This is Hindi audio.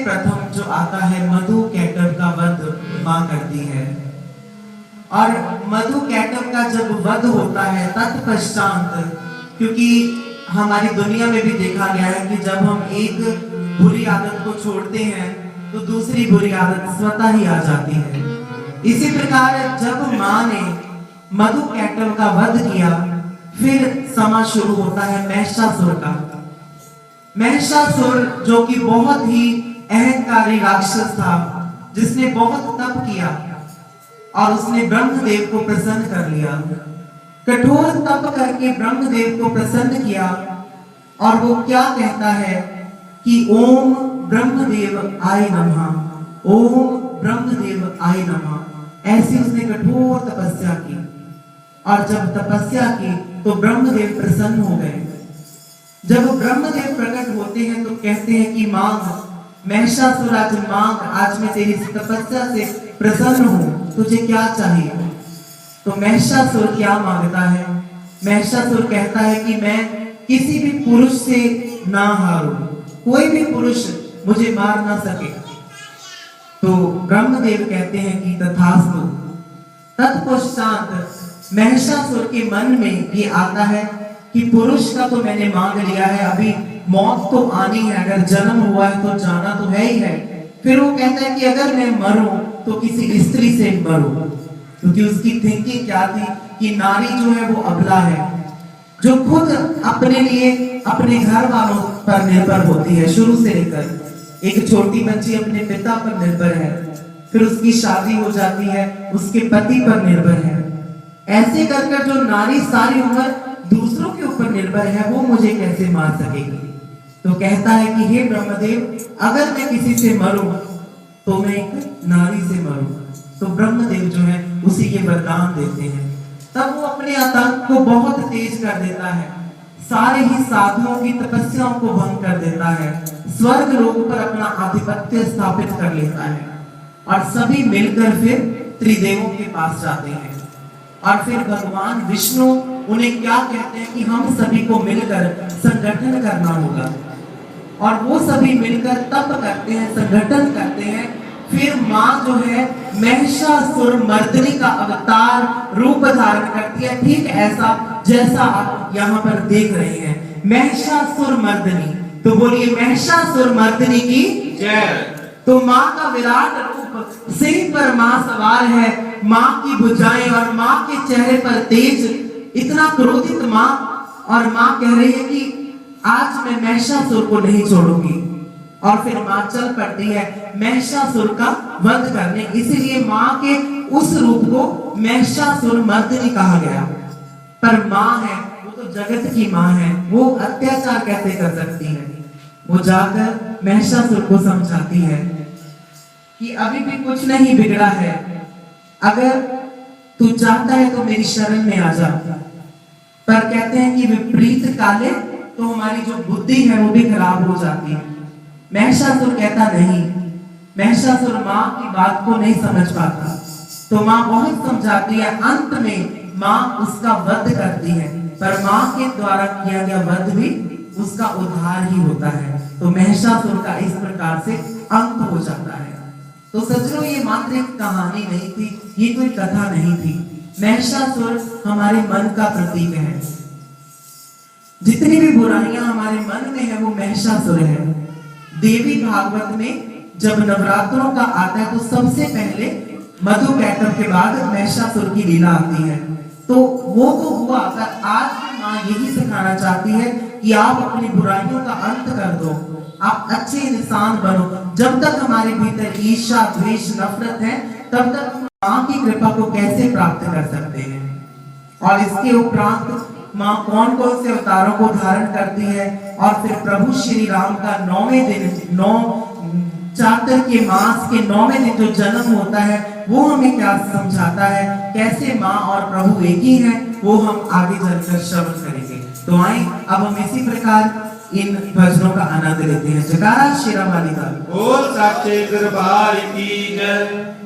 प्रथम जो आता है मधु कैटभ का वध मां करती है। और मधु कैटभ का जब वध होता है तत्पश्चात, क्योंकि हमारी दुनिया में भी देखा गया है कि जब हम एक बुरी आदत को छोड़ते हैं तो दूसरी बुरी आदत स्वतः ही आ जाती है। इसी प्रकार जब मां ने मधु कैटभ का वध किया, फिर समय शुरू होता है महिषासुर का। महिषासुर जो कि बहुत ही अहंकारी राक्षस था, जिसने बहुत तप किया और उसने ब्रह्मदेव को प्रसन्न कर लिया। कठोर तप करके ब्रह्मदेव को प्रसन्न किया और वो क्या कहता है कि ओम ब्रह्मदेव आय नमः, ओम ब्रह्मदेव आय नमः। ऐसी उसने कठोर तपस्या की और जब तपस्या की तो ब्रह्मदेव प्रसन्न हो गए। जब ब्रह्मदेव प्रकट होते हैं तो कहते हैं कि मांग महिषासुर, आज मांग, आज मैं तेरी तपस्या से प्रसन्न हूं, तुझे क्या चाहिए? तो महिषासुर क्या मांगता है? महिषासुर कहता है कि मैं किसी भी पुरुष से ना हारूं, कोई भी पुरुष मुझे मार ना सके। तो ब्रह्मदेव कहते हैं कि तथास्तु। तत्पश्चात महिषासुर के मन में ये आता है कि पुरुष का तो मैंने मांग लिया है, अभी मौत तो आनी है, अगर जन्म हुआ है तो जाना तो है ही है। फिर वो कहता है कि अगर मैं मरूं तो किसी स्त्री से मरूं, क्योंकि उसकी थिंकिंग क्या थी कि नारी जो है वो अबला है, जो खुद अपने लिए अपने घर वालों पर निर्भर होती है। शुरू से लेकर एक छोटी बच्ची अपने पिता पर निर्भर है, फिर उसकी शादी हो जाती है, उसके पति पर निर्भर है। ऐसे कर जो नारी सारी उम्र दूसरों के ऊपर निर्भर है, वो मुझे कैसे मार सकेगी? तो कहता है कि हे ब्रह्मदेव, अगर मैं किसी से मरूं तो मैं एक नारी से मरूं। तो ब्रह्मदेव जो है उसी के वरदान देते हैं। तब वो अपने आतंक को बहुत तेज कर देता है, सारे ही साधुओं की तपस्याओं को भंग कर देता है, स्वर्ग लोक पर अपना आधिपत्य स्थापित कर लेता है और सभी मिलकर फिर त्रिदेवों के पास जाते हैं। और फिर भगवान विष्णु उन्हें क्या कहते हैं कि हम सभी को मिलकर संगठन करना होगा, और वो सभी मिलकर तप करते हैं, संगठन करते हैं। फिर मां जो है महिषासुर मर्दिनी का अवतार रूप धारण करती है, ठीक ऐसा जैसा आप यहाँ पर देख रहे हैं, महिषासुर मर्दिनी। तो बोलिए महिषासुर मर्दिनी की जय। तो मां का विराट रूप, सिंह पर मां सवार है, मां की भुजाएं और मां के चेहरे पर तेज, इतना क्रोधित मां, और मां कह रही है कि आज मैं महिषासुर को नहीं छोड़ूंगी। और फिर मां चल पड़ती है महिषासुर का वध करने। इसीलिए मां के उस रूप को महिषासुर मर्दिनी कहा गया। पर मां है वो तो जगत की मां है, वो अत्याचार कैसे कर सकती है? वो जाकर महिषासुर को समझाती है कि अभी भी कुछ नहीं बिगड़ा है, अगर तू चाहता है तो मेरी शरण में आ जा। पर कहते हैं कि विपरीत काले तो हमारी जो बुद्धि है वो भी खराब हो जाती है। महिषासुर कहता नहीं, महिषासुर मां की बात को नहीं समझ पाता, तो मां बहुत समझाती है। अंत में मां उसका वध करती है, पर मां के द्वारा किया गया वध भी उसका उद्धार ही होता है। तो महिषासुर का इस प्रकार से अंत हो जाता है। तो सज्जनों, ये मात्र एक कहानी नहीं थी, ये कोई कथा नहीं थी। महिषासुर हमारे मन का प्रतीक है। जितनी भी बुराइयां हमारे मन में है वो महिषासुर है। देवी भागवत में जब नवरात्रों का आता है तो सबसे पहले मधु कैटभ के बाद महिषासुर की लीला आती है। तो वो तो हुआ, पर आज भी मां यही सिखाना चाहती है कि आप अपनी बुराइयों का अंत कर दो, आप अच्छे इंसान बनो। जब तक हमारे भीतर ईर्ष्या, द्वेष, नफरत है, तब तक हम मां की कृपा को कैसे प्राप्त कर सकते हैं? और इसके उपरांत मां कौन कौन से अवतारों को धारण करती है, और फिर प्रभु श्री राम का 9वें दिन, 9 चातर के मास के 9वें दिन जो जन्म होता है, वो हमें क्या समझाता है, कैसे मां और प्रभु एक ही हैं, वो हम आगे चलकर श्रवण करेंगे। तो आए अब हम इसी प्रकार इन भजनों का आनंद लेते हैं। जयकारा श्री राम वाली का। बोल सच्चे दरबार की जय।